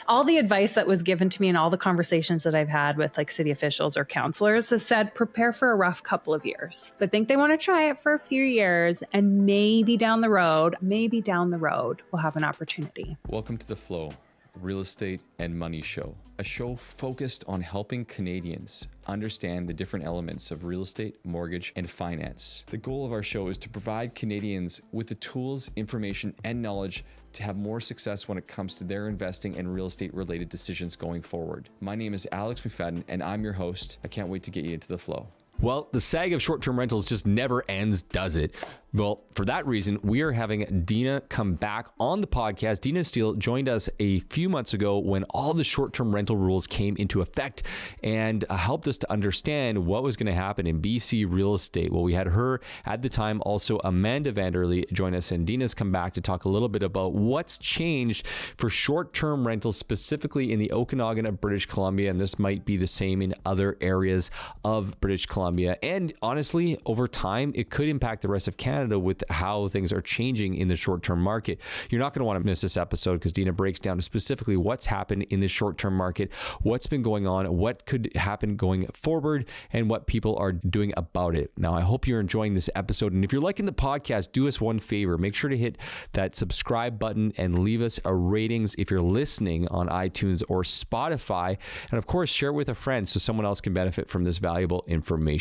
all the advice that was given to me and all the conversations that I've had with like city officials or councillors has said, prepare for a rough couple of years. So I think they want to try it for a few years, and maybe down the road, we'll have an opportunity. Welcome to The Flow, Real Estate and Money Show, a show focused on helping Canadians understand the different elements of real estate, mortgage, and finance. The goal of our show is to provide Canadians with the tools, information, and knowledge to have more success when it comes to their investing and real estate related decisions going forward. My name is Alex McFadden, and I'm your host. I can't wait to get you into the flow. Well, the saga of short-term rentals just never ends, does it? Well, for that reason, we are having Deana come back on the podcast. Deana Steele joined us a few months ago when all the short-term rental rules came into effect and helped us to understand what was going to happen in BC real estate. Well, we had her at the time, also Amanda Vanderlee, join us, and Deana's come back to talk a little bit about what's changed for short-term rentals, specifically in the Okanagan of British Columbia, and this might be the same in other areas of British Columbia. And honestly, over time, it could impact the rest of Canada with how things are changing in the short-term market. You're not going to want to miss this episode because Deana breaks down specifically what's happened in the short-term market, what's been going on, what could happen going forward, and what people are doing about it. Now, I hope you're enjoying this episode. And if you're liking the podcast, do us one favor. Make sure to hit that subscribe button and leave us a ratings if you're listening on iTunes or Spotify. And of course, share it with a friend so someone else can benefit from this valuable information.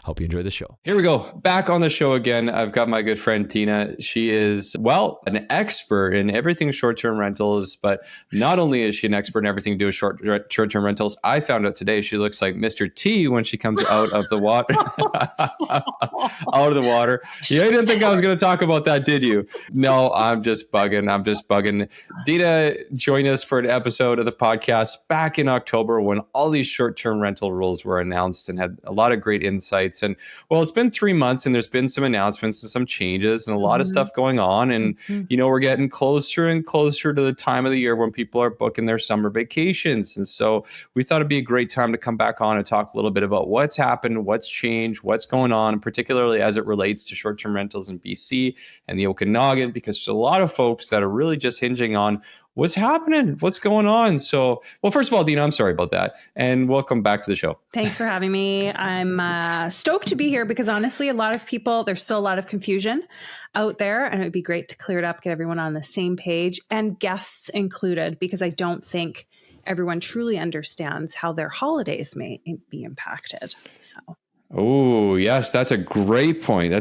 Hope you enjoy the show. Here we go. Back on the show again. I've got my good friend Deana. She is, well, an expert in everything short-term rentals, but not only is she an expert in everything to do with short-term rentals, I found out today she looks like Mr. T when she comes out of the water. Out of the water. Yeah, you didn't think I was going to talk about that, did you? No, I'm just bugging. Deana joined us for an episode of the podcast back in October when all these short-term rental rules were announced and had a lot of great insights. And well, it's been 3 months and there's been some announcements and some changes and a lot of stuff going on. And, you know, we're getting closer and closer to the time of the year when people are booking their summer vacations. And so we thought it'd be a great time to come back on and talk a little bit about what's happened, what's changed, what's going on, particularly as it relates to short-term rentals in BC and the Okanagan, because there's a lot of folks that are really just hinging on what's happening, what's going on. So, well, first of all, Deana, I'm sorry about that. And welcome back to the show. Thanks for having me. I'm stoked to be here because honestly, there's still a lot of confusion out there, and it would be great to clear it up, get everyone on the same page, and guests included, because I don't think everyone truly understands how their holidays may be impacted. So. Oh, yes, that's a great point.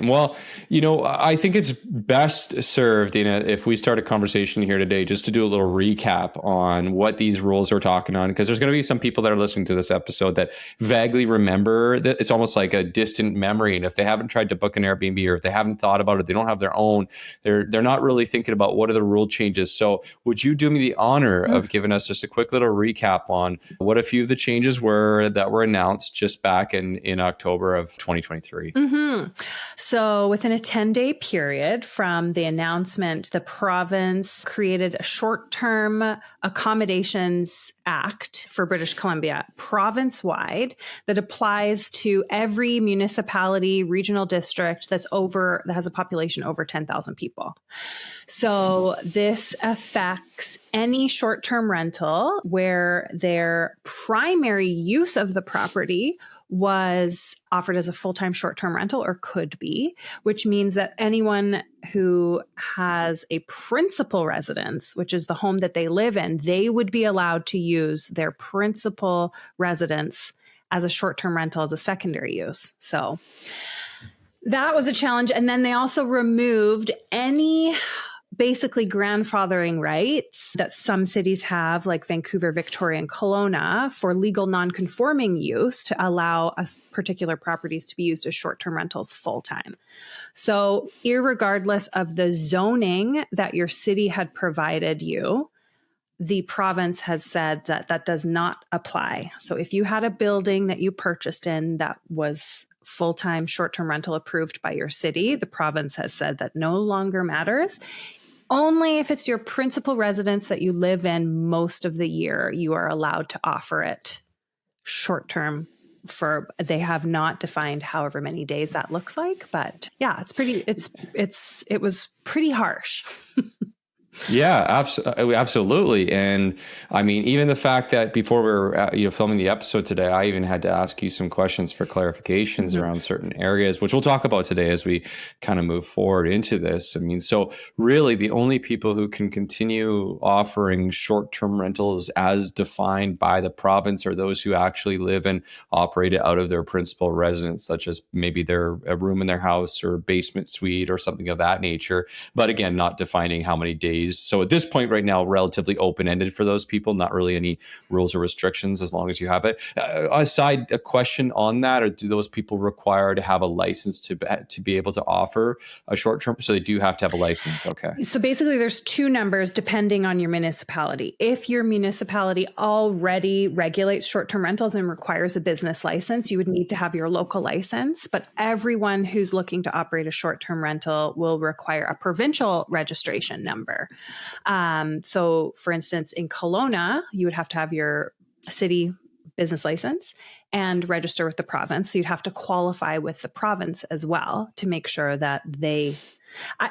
Well, you know, I think it's best served, Deana, if we start a conversation here today, just to do a little recap on what these rules are talking on, because there's going to be some people that are listening to this episode that vaguely remember that it's almost like a distant memory. And if they haven't tried to book an Airbnb, or if they haven't thought about it, they don't have their own, they're not really thinking about what are the rule changes. So would you do me the honor of giving us just a quick little recap on what a few of the changes were that were announced just back in October of 2023. So within a 10-day period from the announcement, the province created a short-term accommodations act for British Columbia, province-wide, that applies to every municipality, regional district that has a population over 10,000 people. So this affects any short-term rental where their primary use of the property was offered as a full-time short-term rental, or could be, which means that anyone who has a principal residence, which is the home that they live in, they would be allowed to use their principal residence as a short-term rental as a secondary use. So that was a challenge. And then they also removed any basically grandfathering rights that some cities have, like Vancouver, Victoria, and Kelowna, for legal non-conforming use to allow particular properties to be used as short-term rentals full-time. So irregardless of the zoning that your city had provided you, the province has said that that does not apply. So if you had a building that you purchased in that was full-time short-term rental approved by your city, the province has said that no longer matters. Only if it's your principal residence that you live in most of the year, you are allowed to offer it short-term for, they have not defined however many days that looks like, but yeah, it was pretty harsh. Yeah, absolutely. And I mean, even the fact that before we were filming the episode today, I even had to ask you some questions for clarifications around certain areas, which we'll talk about today as we kind of move forward into this. I mean, so really the only people who can continue offering short-term rentals as defined by the province are those who actually live and operate it out of their principal residence, such as maybe a room in their house or basement suite or something of that nature. But again, not defining how many days. So at this point right now, relatively open-ended for those people, not really any rules or restrictions as long as you have it. Aside a question on that, or do those people require to have a license to be able to offer a short-term? So they do have to have a license. Okay. So basically there's two numbers depending on your municipality. If your municipality already regulates short-term rentals and requires a business license, you would need to have your local license. But everyone who's looking to operate a short-term rental will require a provincial registration number. So for instance, in Kelowna, you would have to have your city business license and register with the province. So you'd have to qualify with the province as well to make sure that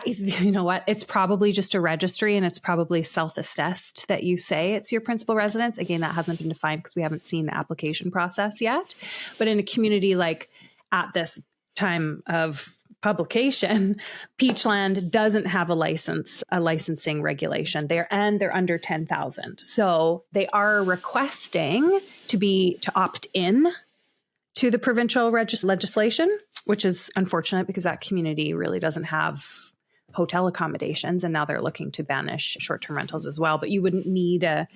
you know what? It's probably just a registry and it's probably self-assessed that you say it's your principal residence. Again, that hasn't been defined because we haven't seen the application process yet. But in a community like at this time of publication, Peachland doesn't have a licensing regulation. They're under 10,000. So they are requesting to opt in to the provincial legislation, which is unfortunate because that community really doesn't have hotel accommodations. And now they're looking to banish short-term rentals as well. But you wouldn't need a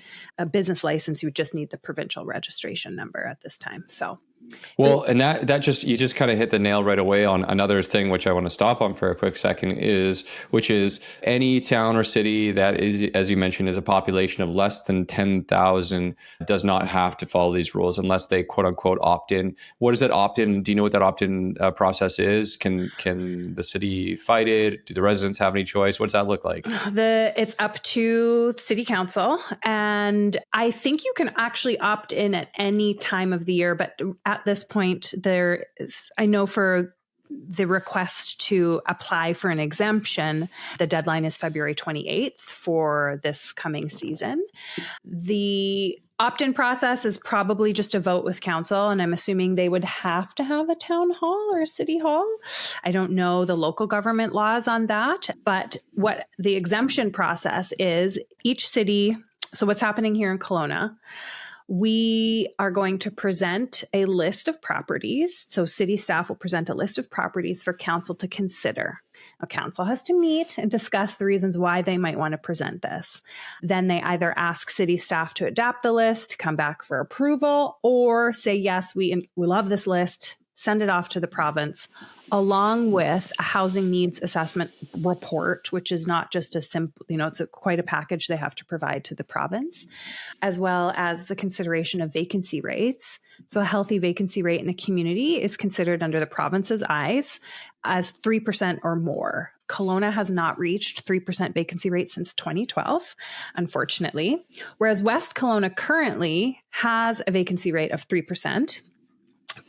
business license. You would just need the provincial registration number at this time. So. Well, and you just kind of hit the nail right away on another thing, which I want to stop on for a quick second which is any town or city that is, as you mentioned, is a population of less than 10,000 does not have to follow these rules unless they quote unquote opt in. What is that opt in? Do you know what that opt in process is? Can the city fight it? Do the residents have any choice? What does that look like? It's up to city council. And I think you can actually opt in at any time of the year, but at this point, I know for the request to apply for an exemption, the deadline is February 28th for this coming season. The opt-in process is probably just a vote with council, and I'm assuming they would have to have a town hall or a city hall. I don't know the local government laws on that, but what the exemption process is, each city, so what's happening here in Kelowna, we are going to present a list of properties. So city staff will present a list of properties for council to consider. Now, council has to meet and discuss the reasons why they might want to present this. Then they either ask city staff to adapt the list, come back for approval, or say, yes, we love this list, send it off to the province, along with a housing needs assessment report, which is not just a simple, it's quite a package they have to provide to the province, as well as the consideration of vacancy rates. So a healthy vacancy rate in a community is considered under the province's eyes as 3% or more. Kelowna has not reached 3% vacancy rate since 2012, unfortunately, whereas West Kelowna currently has a vacancy rate of 3%,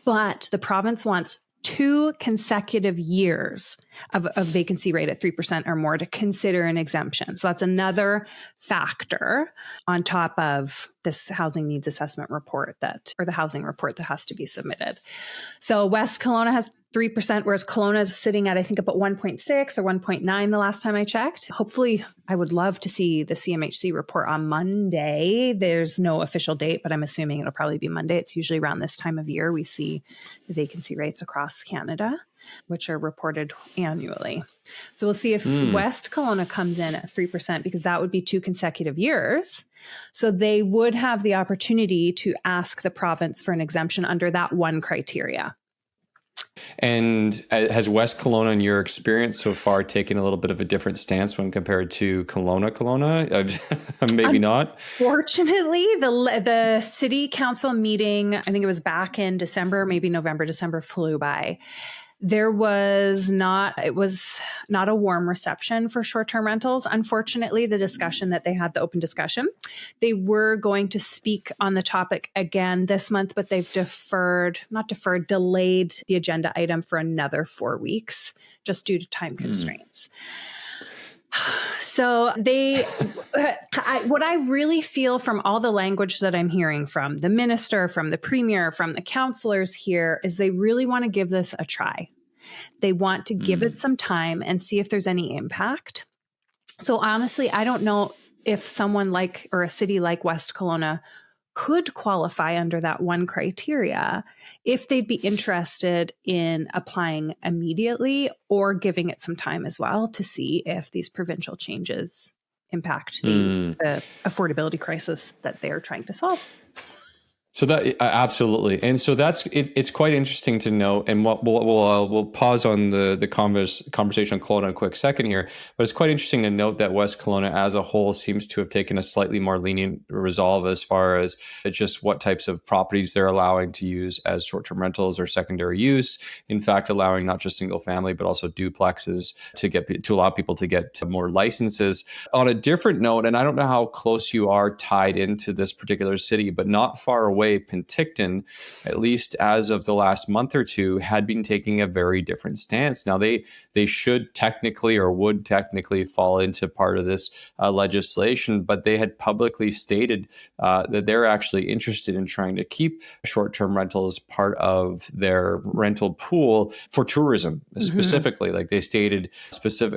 but the province wants 2 consecutive years of vacancy rate at 3% or more to consider an exemption. So that's another factor on top of this housing needs assessment report or the housing report that has to be submitted. So West Kelowna has 3%, whereas Kelowna is sitting at, I think, about 1.6 or 1.9 the last time I checked. Hopefully, I would love to see the CMHC report on Monday. There's no official date, but I'm assuming it'll probably be Monday. It's usually around this time of year we see the vacancy rates across Canada, which are reported annually. So we'll see if West Kelowna comes in at 3%, because that would be 2 consecutive years. So they would have the opportunity to ask the province for an exemption under that one criteria. And has West Kelowna, in your experience so far, taken a little bit of a different stance when compared to Kelowna? Maybe not. Fortunately, the city council meeting, I think it was back in December, maybe November, December, flew by. It was not a warm reception for short-term rentals. Unfortunately, the discussion that they had, the open discussion, they were going to speak on the topic again this month, but they've delayed the agenda item for another 4 weeks just due to time constraints. So what I really feel from all the language that I'm hearing from the minister, from the premier, from the councillors here is they really want to give this a try. They want to give it some time and see if there's any impact. So honestly, I don't know if someone like, or a city like West Kelowna could qualify under that one criteria if they'd be interested in applying immediately or giving it some time as well to see if these provincial changes impact the affordability crisis that they're trying to solve. So that absolutely, and so that's it, it's quite interesting to note. And what we'll pause on the conversation on Kelowna in a quick second here, but it's quite interesting to note that West Kelowna as a whole seems to have taken a slightly more lenient resolve as far as just what types of properties they're allowing to use as short-term rentals or secondary use. In fact, allowing not just single family but also duplexes to allow people to get more licenses. On a different note, and I don't know how close you are tied into this particular city, but not far away, Penticton, at least as of the last month or two, had been taking a very different stance. Now, they should technically or would technically fall into part of this legislation, but they had publicly stated that they're actually interested in trying to keep short-term rental as part of their rental pool for tourism specifically. Like they stated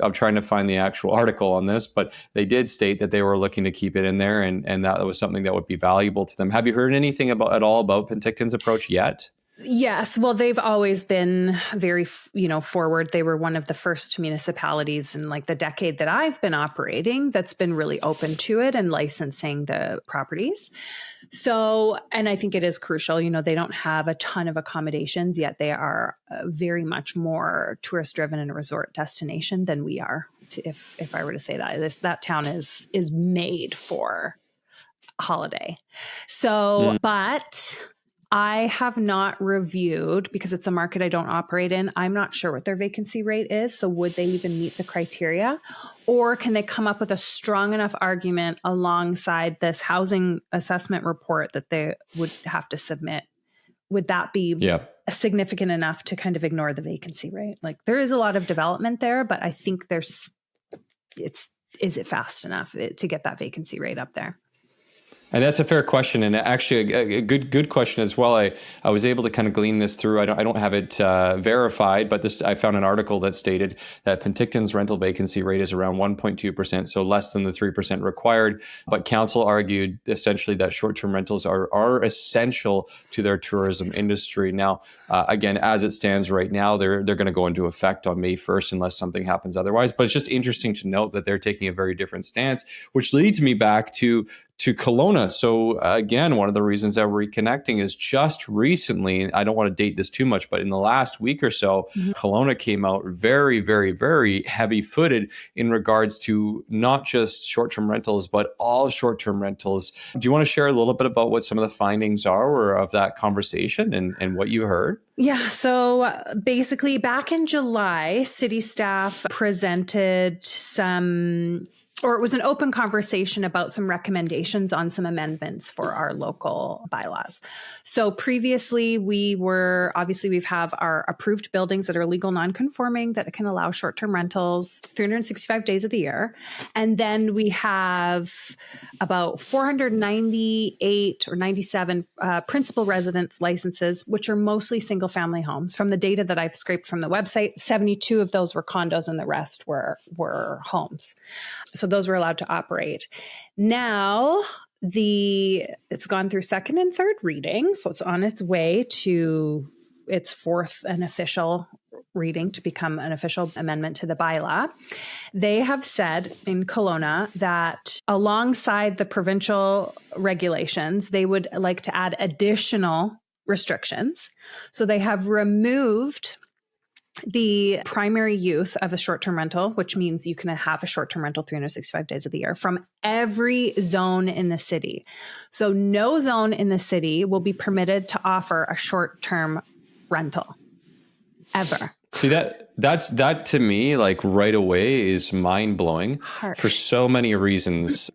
I'm trying to find the actual article on this, but they did state that they were looking to keep it in there and that was something that would be valuable to them. Have you heard anything at all about Penticton's approach yet? Yes. Well, they've always been very, forward. They were one of the first municipalities in like the decade that I've been operating that's been really open to it and licensing the properties. So, and I think it is crucial, they don't have a ton of accommodations yet. They are very much more tourist driven and a resort destination than we are. If I were to say that town is made for holiday. So, but I have not reviewed because it's a market I don't operate in. I'm not sure what their vacancy rate is. So would they even meet the criteria? Or can they come up with a strong enough argument alongside this housing assessment report that they would have to submit? Would that be significant enough to kind of ignore the vacancy rate? Like there is a lot of development there, but I think is it fast enough to get that vacancy rate up there? And that's a fair question, and actually a good question as well. I was able to kind of glean this through. I don't have it verified, but I found an article that stated that Penticton's rental vacancy rate is around 1.2%, so less than the 3% required. But council argued essentially that short-term rentals are essential to their tourism industry. Now, again, as it stands right now, they're going to go into effect on May 1st unless something happens otherwise. But it's just interesting to note that they're taking a very different stance, which leads me back to Kelowna. So again, one of the reasons that we're reconnecting is just recently, I don't want to date this too much, but in the last week or so, Kelowna came out very, very, very heavy-footed in regards to not just short-term rentals, but all short-term rentals. Do you want to share a little bit about what some of the findings are of that conversation and what you heard? Yeah. So basically back in July, city staff presented it was an open conversation about some recommendations on some amendments for our local bylaws. So previously we have our approved buildings that are legal non-conforming that can allow short-term rentals 365 days of the year. And then we have about 498 or 97 principal residence licenses, which are mostly single-family homes. From the data that I've scraped from the website, 72 of those were condos and the rest were homes. So those were allowed to operate. Now, it's gone through second and third reading, so it's on its way to its fourth and official reading to become an official amendment to the bylaw. They have said in Kelowna that alongside the provincial regulations, they would like to add additional restrictions. So they have removed the primary use of a short-term rental, which means you can have a short-term rental 365 days of the year, from every zone in the city. So no zone in the city will be permitted to offer a short-term rental ever. See, that to me, like right away, is mind-blowing for so many reasons.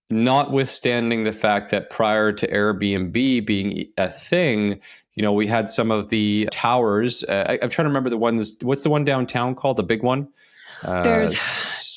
Notwithstanding the fact that prior to Airbnb being a thing, we had some of the towers. I'm trying to remember the ones. What's the one downtown called? The big one? There's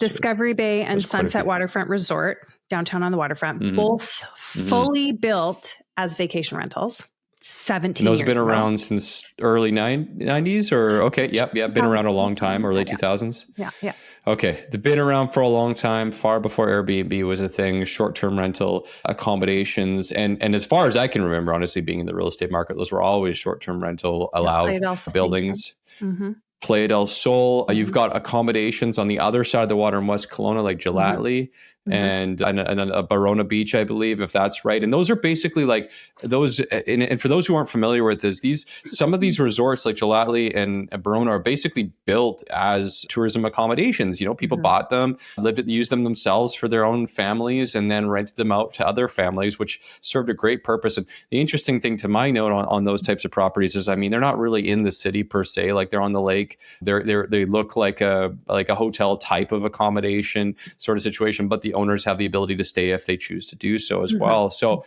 Discovery Bay and That's quite a Sunset few. Waterfront Resort, downtown on the waterfront, Mhm. both fully built as vacation rentals. 17 And those years have been ago. around since early 90s or okay. Yep. Been around a long time, or late 2000s. Yeah. Yeah. Okay. They've been around for a long time, far before Airbnb was a thing, short-term rental accommodations. And as far as I can remember, honestly, being in the real estate market, those were always short-term rental allowed buildings. Mm-hmm. Playa del Sol. You've got accommodations on the other side of the water in West Kelowna, like Gelatli and a Barona Beach, I believe, if that's right. And those are basically like those. And for those who aren't familiar with this, some of these resorts like Gelatli and Barona are basically built as tourism accommodations. People bought them, used them themselves for their own families, and then rented them out to other families, which served a great purpose. And the interesting thing to my note on those types of properties is, I mean, they're not really in the city per se, like they're on the lake. They look like a hotel type of accommodation sort of situation, but the owners have the ability to stay if they choose to do so as well. So,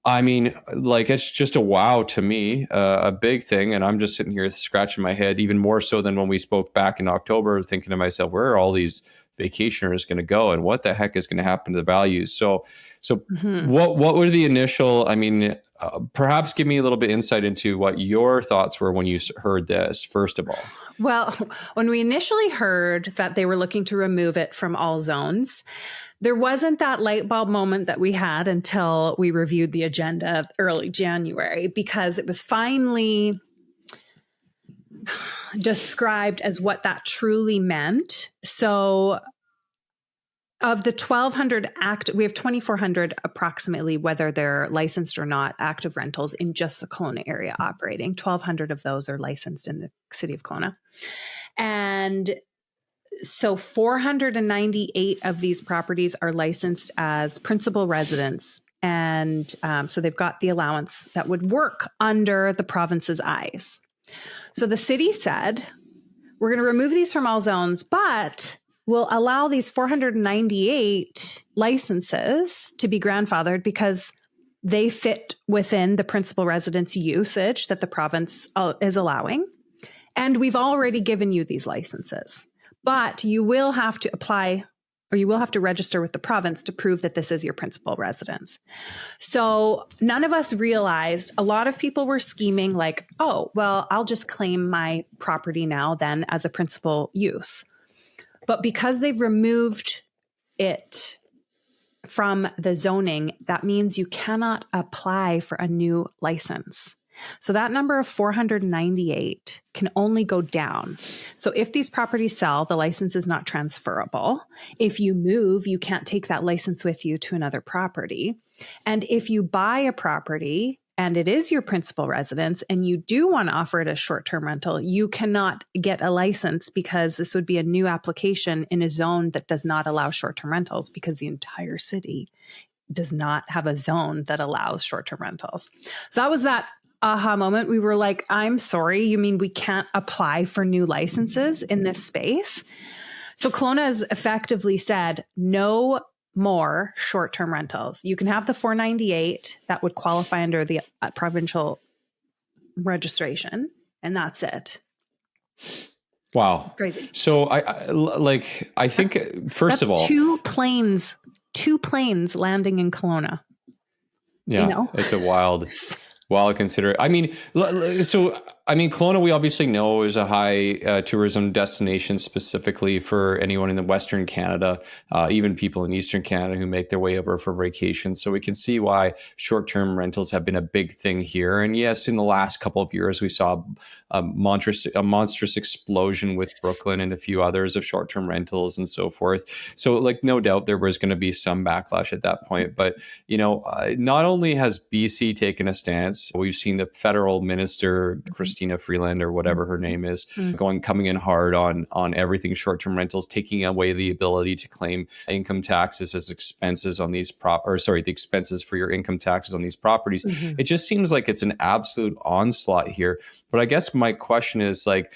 I mean, like, it's just a wow to me, a big thing. And I'm just sitting here scratching my head, even more so than when we spoke back in October, thinking to myself, where are all these vacationers going to go, and what the heck is going to happen to the values? So what were the initial, I mean, perhaps give me a little bit insight into what your thoughts were when you heard this, first of all. Well, when we initially heard that they were looking to remove it from all zones, there wasn't that light bulb moment that we had until we reviewed the agenda early January, because it was finally described as what that truly meant. So of the 1,200 we have 2,400 approximately, whether they're licensed or not, active rentals in just the Kelowna area operating. 1,200 of those are licensed in the city of Kelowna. And so 498 of these properties are licensed as principal residence. And so they've got the allowance that would work under the province's eyes. So the city said, we're going to remove these from all zones, but we'll allow these 498 licenses to be grandfathered because they fit within the principal residence usage that the province is allowing. And we've already given you these licenses, but you will have to apply, or you will have to register with the province to prove that this is your principal residence. So none of us realized, a lot of people were scheming like, oh, well, I'll just claim my property now then as a principal use. But because they've removed it from the zoning, that means you cannot apply for a new license. So that number of 498 can only go down. So if these properties sell, the license is not transferable. If you move, you can't take that license with you to another property. And if you buy a property and it is your principal residence and you do want to offer it as short-term rental, you cannot get a license because this would be a new application in a zone that does not allow short-term rentals, because the entire city does not have a zone that allows short-term rentals. So that was that aha moment. We were like, I'm sorry, you mean we can't apply for new licenses in this space? So Kelowna has effectively said, no more short-term rentals. You can have the 498 that would qualify under the provincial registration, and that's it. Wow. It's crazy. So I think, first of all, two planes landing in Kelowna. Yeah, it's a wild consider. I mean, Kelowna, we obviously know is a high tourism destination, specifically for anyone in the Western Canada, even people in Eastern Canada who make their way over for vacation. So we can see why short-term rentals have been a big thing here. And yes, in the last couple of years, we saw a monstrous explosion with Brooklyn and a few others of short-term rentals and so forth. So, like, no doubt there was going to be some backlash at that point. But not only has BC taken a stance, we've seen the federal minister, Christina Freeland, or whatever her name is, coming in hard on everything short-term rentals, taking away the ability to claim income taxes as expenses on these the expenses for your income taxes on these properties. It just seems like it's an absolute onslaught here. But I guess my question is, like,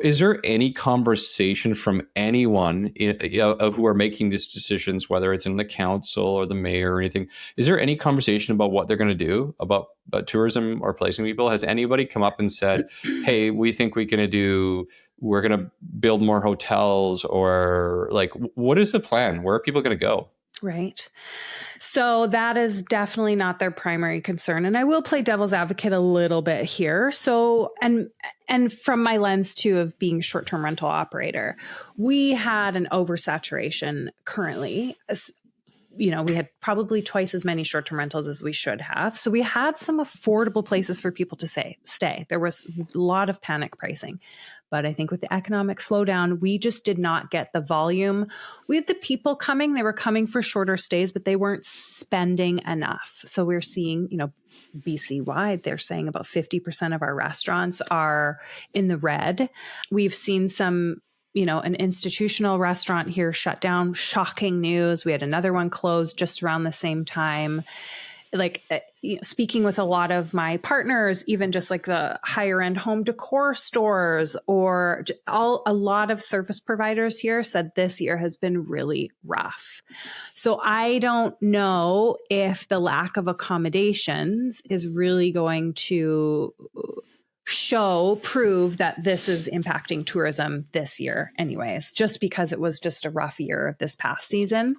is there any conversation from anyone who are making these decisions, whether it's in the council or the mayor or anything? Is there any conversation about what they're going to do about tourism or placing people? Has anybody come up and said, hey, we think we're going to build more hotels, or like, what is the plan? Where are people going to go? Right. So that is definitely not their primary concern. And I will play devil's advocate a little bit here. So, and from my lens too of being short-term rental operator, we had an oversaturation currently. We had probably twice as many short-term rentals as we should have. So we had some affordable places for people to stay. There was a lot of panic pricing. But I think with the economic slowdown, we just did not get the volume. We had the people coming. They were coming for shorter stays, but they weren't spending enough. So we're seeing, BC-wide, they're saying about 50% of our restaurants are in the red. We've seen some, an institutional restaurant here shut down. Shocking news. We had another one closed just around the same time. Speaking with a lot of my partners, even just like the higher end home decor stores or a lot of service providers here said this year has been really rough. So I don't know if the lack of accommodations is really going to prove that this is impacting tourism this year anyways, just because it was just a rough year this past season.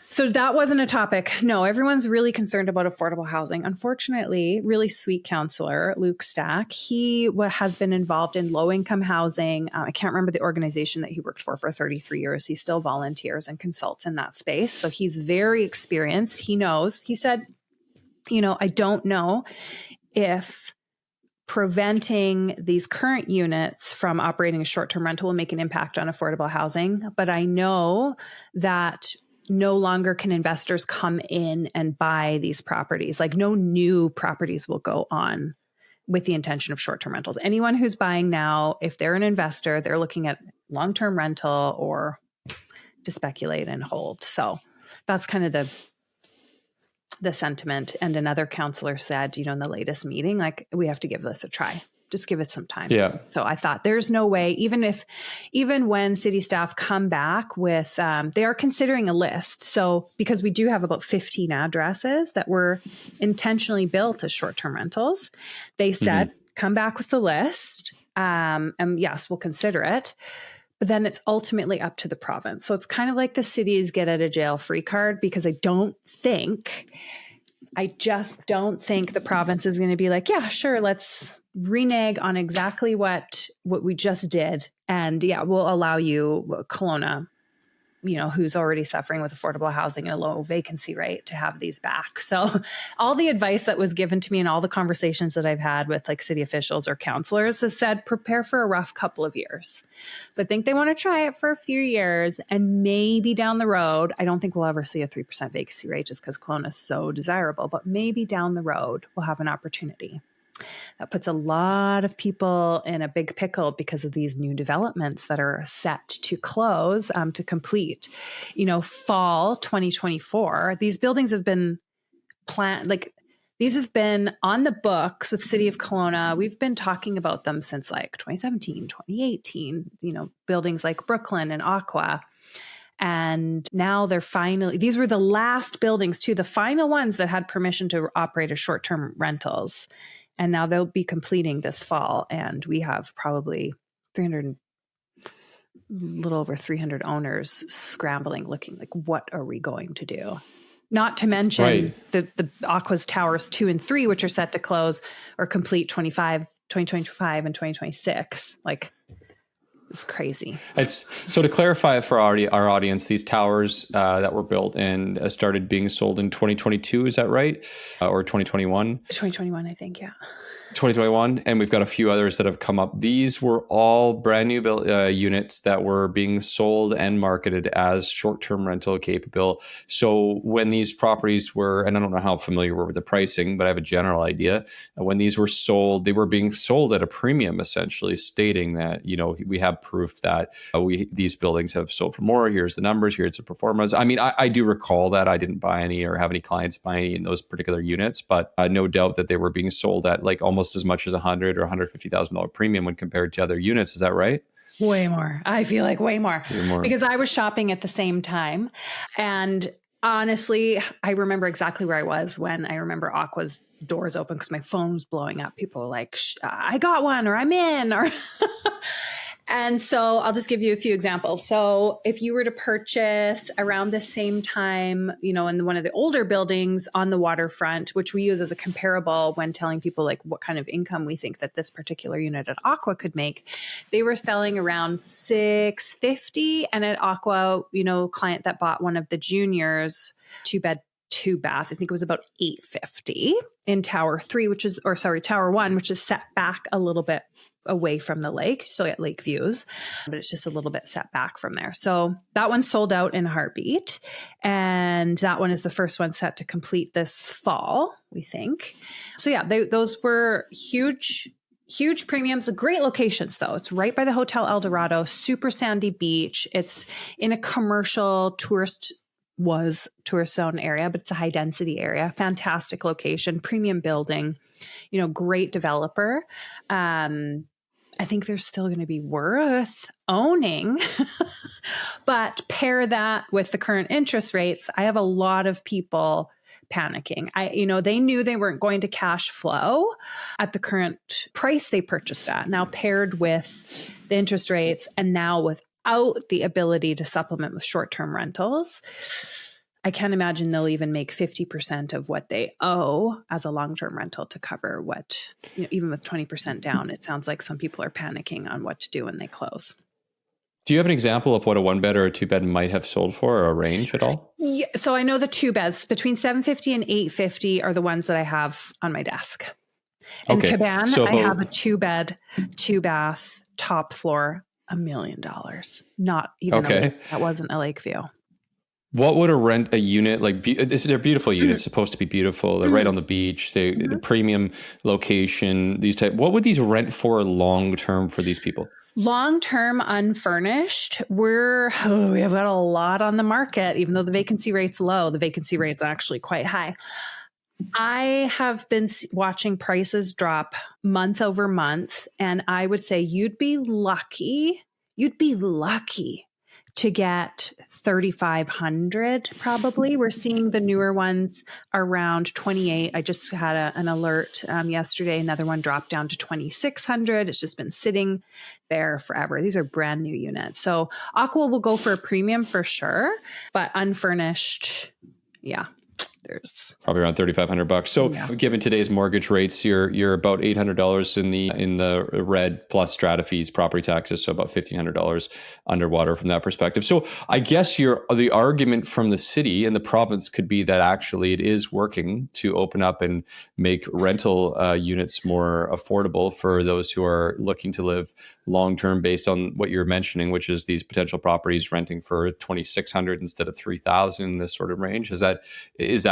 So that wasn't a topic. No, everyone's really concerned about affordable housing. Unfortunately, really sweet counselor, Luke Stack, he has been involved in low-income housing. I can't remember the organization that he worked for 33 years. He still volunteers and consults in that space. So he's very experienced. He knows. He said, I don't know if preventing these current units from operating a short-term rental will make an impact on affordable housing. But I know that no longer can investors come in and buy these properties. Like no new properties will go on with the intention of short-term rentals. Anyone who's buying now, if they're an investor, they're looking at long-term rental or to speculate and hold. So that's kind of the sentiment. And another counselor said, in the latest meeting, like, we have to give this a try. Just give it some time. Yeah. So I thought there's no way, even when city staff come back with, they are considering a list. So because we do have about 15 addresses that were intentionally built as short-term rentals, they said, come back with the list. And yes, we'll consider it. But then it's ultimately up to the province. So it's kind of like the city's get out of jail free card, because I just don't think the province is going to be like, yeah, sure, let's renege on exactly what we just did. And yeah, we'll allow you, Kelowna, who's already suffering with affordable housing and a low vacancy rate, to have these back. So all the advice that was given to me and all the conversations that I've had with like city officials or counselors has said, prepare for a rough couple of years. So I think they want to try it for a few years, and maybe down the road, I don't think we'll ever see a 3% vacancy rate just because Kelowna is so desirable, but maybe down the road we'll have an opportunity. That puts a lot of people in a big pickle because of these new developments that are set to close, to complete. Fall 2024, these buildings have been these have been on the books with City of Kelowna. We've been talking about them since like 2017, 2018, buildings like Brooklyn and Aqua. And now these were the last buildings too, the final ones that had permission to operate as short-term rentals. And now they'll be completing this fall. And we have probably a little over 300 owners scrambling, looking like, what are we going to do? Not to mention the Aqua's Towers 2 and 3, which are set to close or complete 2025 and 2026. Like, it's crazy. So to clarify for our audience, these towers that were built and started being sold in 2022, is that right? Or 2021? 2021, I think, yeah. 2021, and we've got a few others that have come up. These were all brand new built units that were being sold and marketed as short-term rental capable. So when these properties were, and I don't know how familiar we're with the pricing, but I have a general idea. When these were sold, they were being sold at a premium, essentially stating that, we have proof that these buildings have sold for more. Here's the numbers. Here's the performance. I mean, I do recall that. I didn't buy any or have any clients buy any in those particular units, but no doubt that they were being sold at like almost as much as $100,000 or $150,000 premium when compared to other units. Is that right? Way more. I feel like way more. Because I was shopping at the same time, and Honestly, I remember exactly where I was when I remember Aqua's doors open because my phone was blowing up. People were like, I got one, or I'm in, or and so I'll just give you a few examples. So if you were to purchase around the same time, in one of the older buildings on the waterfront, which we use as a comparable when telling people like what kind of income we think that this particular unit at Aqua could make, they were selling around $650. And at Aqua, client that bought one of the juniors, 2-bed, 2-bath, I think it was about $850 in Tower 1, which is set back a little bit away from the lake. So at lake views, but it's just a little bit set back from there. So that one sold out in a heartbeat. And that one is the first one set to complete this fall, we think. So yeah, those were huge premiums. Great locations though. It's right by the Hotel El Dorado, super sandy beach. It's in a commercial tourist zone area, but it's a high density area. Fantastic location, premium building, great developer. I think they're still going to be worth owning, but pair that with the current interest rates. I have a lot of people panicking. They knew they weren't going to cash flow at the current price they purchased at. Now paired with the interest rates and now without the ability to supplement with short-term rentals, I can't imagine they'll even make 50% of what they owe as a long-term rental to cover what, even with 20% down, it sounds like some people are panicking on what to do when they close. Do you have an example of what a 1-bed or a 2-bed might have sold for, or a range at all? Yeah, so I know the 2-beds between $750 and $850 are the ones that I have on my desk. In Caban, I have a 2-bed, 2-bath, top floor, $1 million. Not even that wasn't a lake view. What would a unit like? They're beautiful units, supposed to be beautiful. They're right on the beach. The premium location. What would these rent for long term for these people? Long term, unfurnished. We have got a lot on the market. Even though the vacancy rate's low, the vacancy rate's actually quite high. I have been watching prices drop month over month, and I would say you'd be lucky to get 3,500 probably. We're seeing the newer ones around 28. I just had an alert yesterday. Another one dropped down to 2,600. It's just been sitting there forever. These are brand new units. So Aqua will go for a premium for sure, but unfurnished, yeah. There's probably around $3,500. So given today's mortgage rates, you're about $800 in the red plus strata fees, property taxes, so about $1,500 underwater from that perspective. So I guess the argument from the city and the province could be that actually it is working to open up and make rental units more affordable for those who are looking to live long-term, based on what you're mentioning, which is these potential properties renting for $2,600 instead of $3,000, this sort of range. Is that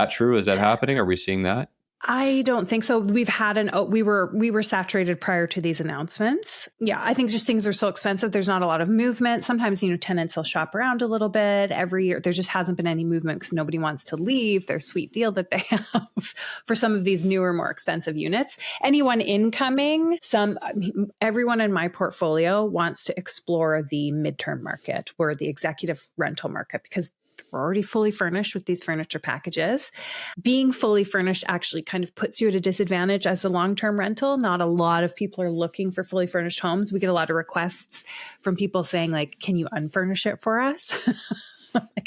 true? Is that happening? Are we seeing that? I don't think so. We've had we were saturated prior to these announcements. Yeah, I think just things are so expensive. There's not a lot of movement. Sometimes, tenants will shop around a little bit every year. There just hasn't been any movement because nobody wants to leave their sweet deal that they have for some of these newer, more expensive units. Anyone incoming, everyone in my portfolio wants to explore the midterm market or the executive rental market because we're already fully furnished with these furniture packages. Being fully furnished actually kind of puts you at a disadvantage as a long-term rental. Not a lot of people are looking for fully furnished homes. We get a lot of requests from people saying like, can you unfurnish it for us?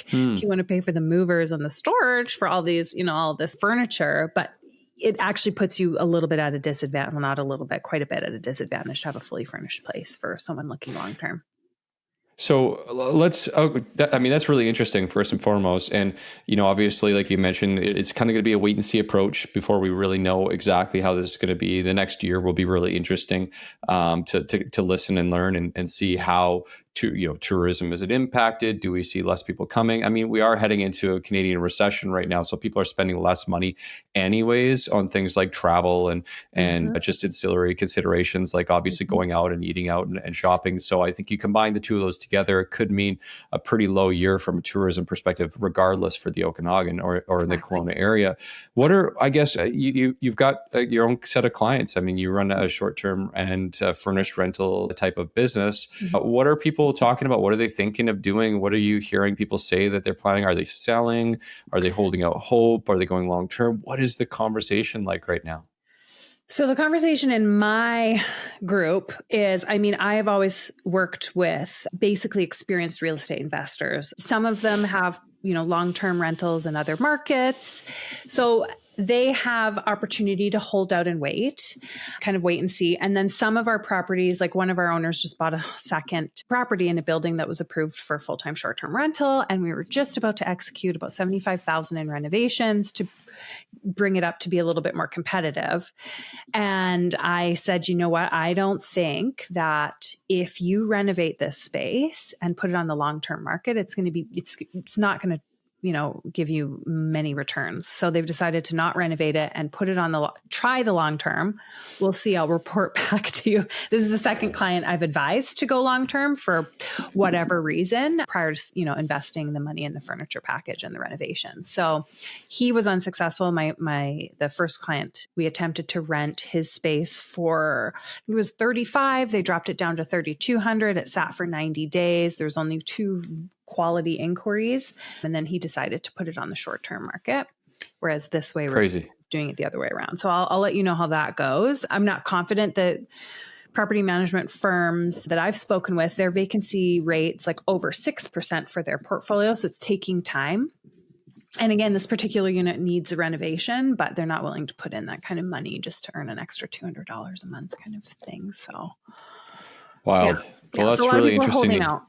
Do you want to pay for the movers and the storage for all these, all this furniture? But it actually puts you a little bit at a disadvantage. Well, not a little bit, quite a bit at a disadvantage to have a fully furnished place for someone looking long-term. So that's really interesting, first and foremost. And, obviously, like you mentioned, it's kind of going to be a wait and see approach before we really know exactly how this is going to be. The next year will be really interesting to listen and learn and see how tourism, is it impacted? Do we see less people coming? I mean, we are heading into a Canadian recession right now, so people are spending less money anyways on things like travel and just ancillary considerations, like obviously going out and eating out and shopping. So I think you combine the two of those together, it could mean a pretty low year from a tourism perspective, regardless for the Okanagan or in the Kelowna area. What are, I guess, you've got your own set of clients. I mean, you run a short-term and furnished rental type of business. What are people people talking about? What are they thinking of doing? What are you hearing people say that they're planning? Are they selling? Are they holding out hope? Are they going long term? What is the conversation like right now? So the conversation in my group is, I mean, I have always worked with basically experienced real estate investors. Some of them have, long-term rentals in other markets. So they have opportunity to hold out and wait, kind of wait and see. And then some of our properties, like one of our owners just bought a second property in a building that was approved for full-time short-term rental. And we were just about to execute about $75,000 in renovations to bring it up to be a little bit more competitive. And I said, you know what? I don't think that if you renovate this space and put it on the long-term market, it's not going to, give you many returns. So they've decided to not renovate it and put it on try the long-term. We'll see. I'll report back to you. This is the second client I've advised to go long-term for whatever reason prior to, investing the money in the furniture package and the renovation. So he was unsuccessful. The first client, we attempted to rent his space for, it was $35. They dropped it down to $3,200. It sat for 90 days. There was only 2 quality inquiries. And then he decided to put it on the short-term market. Whereas this way, we're doing it the other way around. So I'll let you know how that goes. I'm not confident that property management firms that I've spoken with, their vacancy rates like over 6% for their portfolio. So it's taking time. And again, this particular unit needs a renovation, but they're not willing to put in that kind of money just to earn an extra $200 a month kind of thing. So wild. Yeah. Well, that's so a lot really of people interesting. are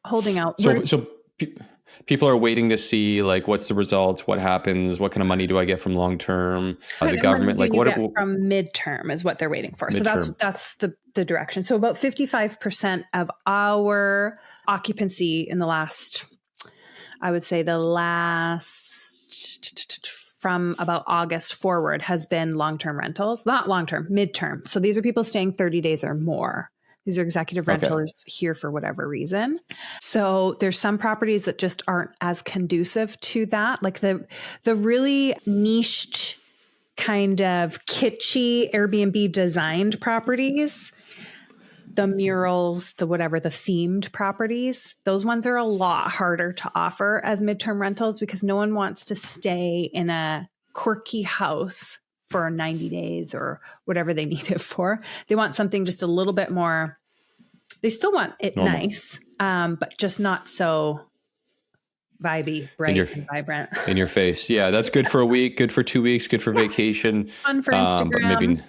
holding out. So people are waiting to see like what's the results, what happens, what kind of money do I get from long term? The government, like what from midterm is what they're waiting for. Midterm. So that's the direction. So about 55% of our occupancy in the last, I would say from about August forward has been long-term rentals, not long-term, midterm. So these are people staying 30 days or more. These are executive rentals here for whatever reason. So there's some properties that just aren't as conducive to that. Like the really niched kind of kitschy Airbnb designed properties, the murals, the themed properties, those ones are a lot harder to offer as midterm rentals because no one wants to stay in a quirky house for 90 days or whatever they need it for. They want something just a little bit more, they still want it nice, but just not so vibey, bright and vibrant. In your face. Yeah, that's good for a week, good for 2 weeks, good for vacation. Fun for Instagram. But maybe,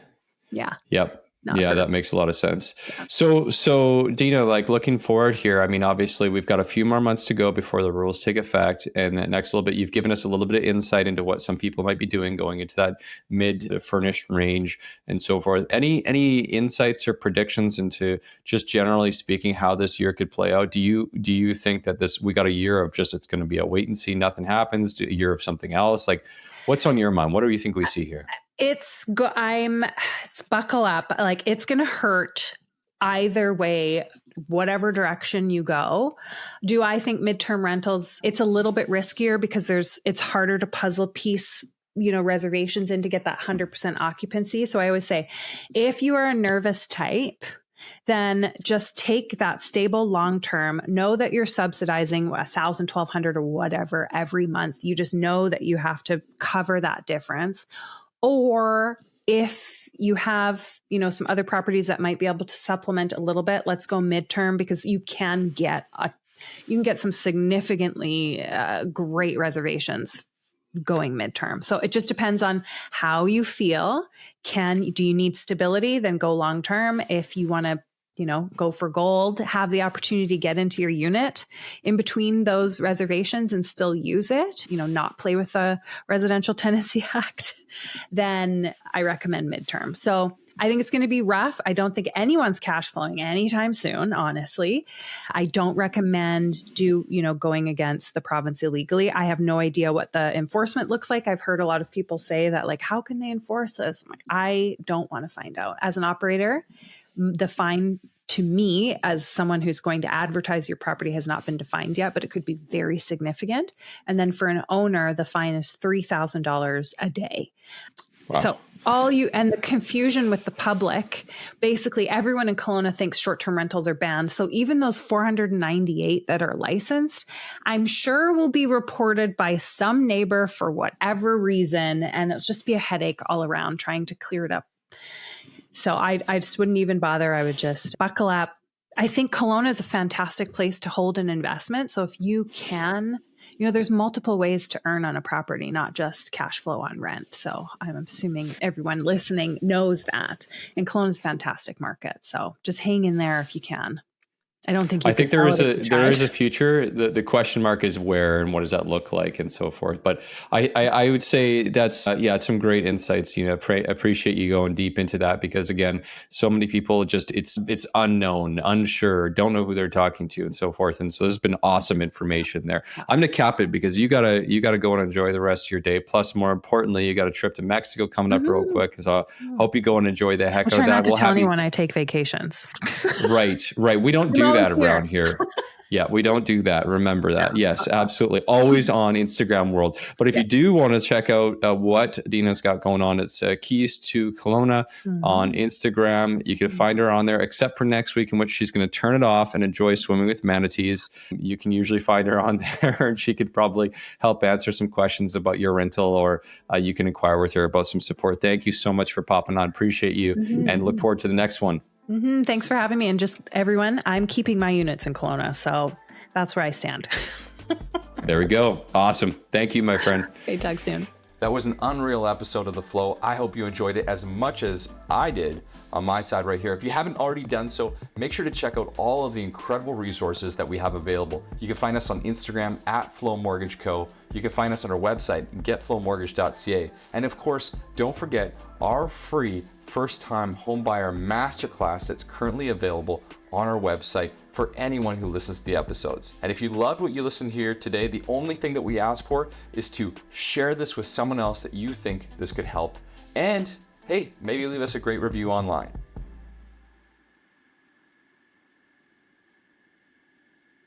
Yep. That makes a lot of sense. Yeah. So Deana, like looking forward here, I mean, obviously we've got a few more months to go before the rules take effect. And the next little bit, you've given us a little bit of insight into what some people might be doing going into that mid furnished range and so forth. Any insights or predictions into just generally speaking, how this year could play out? Do you think that we got a year of just, it's going to be a wait and see, nothing happens, a year of something else? Like what's on your mind? What do you think we see here? It's buckle up. Like it's going to hurt either way, whatever direction you go. Do I think midterm rentals, it's a little bit riskier because it's harder to puzzle piece, reservations in to get that 100% occupancy. So I always say, if you are a nervous type, then just take that stable long-term, know that you're subsidizing $1,000, $1,200 or whatever every month. You just know that you have to cover that difference. Or if you have, some other properties that might be able to supplement a little bit, let's go midterm because you can get some significantly great reservations going midterm. So it just depends on how you feel. Do you need stability? Then go long term. If you want to, go for gold, have the opportunity to get into your unit in between those reservations and still use it, not play with the Residential Tenancy Act, then I recommend midterm. So I think it's going to be rough. I don't think anyone's cash flowing anytime soon, honestly. I don't recommend going against the province illegally. I have no idea what the enforcement looks like. I've heard a lot of people say that, like, how can they enforce this? I'm like, I don't want to find out. As an operator, the fine to me, as someone who's going to advertise your property, has not been defined yet, but it could be very significant. And then for an owner, the fine is $3,000 a day. Wow. So And the confusion with the public, basically everyone in Kelowna thinks short-term rentals are banned. So even those 498 that are licensed, I'm sure will be reported by some neighbor for whatever reason. And it'll just be a headache all around trying to clear it up. So I just wouldn't even bother. I would just buckle up. I think Kelowna is a fantastic place to hold an investment. So if you can, there's multiple ways to earn on a property, not just cash flow on rent. So I'm assuming everyone listening knows that. And Kelowna is a fantastic market. So just hang in there if you can. I don't think I think there is a future. The question mark is where and what does that look like and so forth. But I would say that's some great insights. Appreciate you going deep into that, because again, so many people just it's unknown, unsure, don't know who they're talking to and so forth. And so there's been awesome information there. I'm gonna cap it because you gotta go and enjoy the rest of your day. Plus, more importantly, you got a trip to Mexico coming up real quick. So I hope you go and enjoy the heck out of that. Try not to tell anyone I take vacations. Right. We don't do that around here. Yeah, we don't do that. Remember that. Yes, absolutely. Always on Instagram world. But if you do want to check out what Deana's got going on, it's Keys to Kelowna on Instagram. You can find her on there, except for next week, in which she's going to turn it off and enjoy swimming with manatees. You can usually find her on there, and she could probably help answer some questions about your rental, or you can inquire with her about some support. Thank you so much for popping on. Appreciate you, and look forward to the next one. Thanks for having me. And just everyone, I'm keeping my units in Kelowna. So that's where I stand. There we go. Awesome. Thank you, my friend. Okay, talk soon. That was an unreal episode of The Flow. I hope you enjoyed it as much as I did on my side right here. If you haven't already done so, make sure to check out all of the incredible resources that we have available. You can find us on Instagram at Flow Mortgage Co. You can find us on our website, getflowmortgage.ca. And of course, don't forget our free first-time homebuyer masterclass that's currently available on our website for anyone who listens to the episodes. And if you loved what you listened here today, the only thing that we ask for is to share this with someone else that you think this could help. And hey, maybe leave us a great review online.